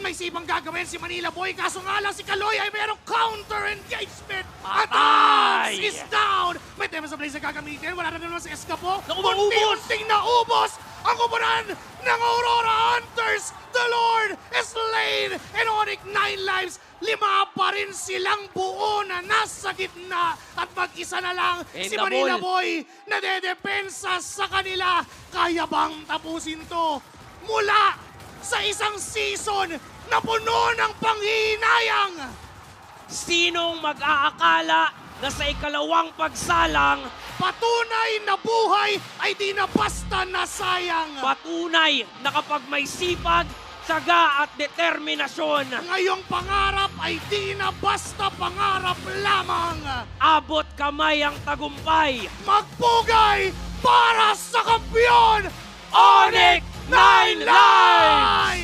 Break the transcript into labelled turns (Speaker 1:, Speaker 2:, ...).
Speaker 1: May sibang gagawin si Manila Boy, kaso nga lang si Kaloy ay merong counter engagement.
Speaker 2: Patay!
Speaker 1: Attack is down! May tema sa Blaze na gagamitin, wala na naman si Escapo.
Speaker 2: Naku, maubos!
Speaker 1: Unti-unting naubos ang kupunan ng Aurora Hunters. The Lord is slain and Onyx 9 lives. 5 pa rin silang buo na nasa gitna at mag-isa na lang si
Speaker 2: Endable.
Speaker 1: Manila Boy na dedepensa sa kanila. Kaya bang tapusin to mula sa isang season na puno ng panghihinayang?
Speaker 2: Sinong mag-aakala na sa ikalawang pagsalang,
Speaker 1: Patunay na buhay ay di na basta nasayang.
Speaker 2: patunay na kapag may sipag, tiyaga at determinasyon,
Speaker 1: Ngayong pangarap ay di na basta pangarap lamang.
Speaker 2: abot kamay ang tagumpay.
Speaker 1: Magpugay para sa kampiyon!
Speaker 2: Onyx 9 Lives!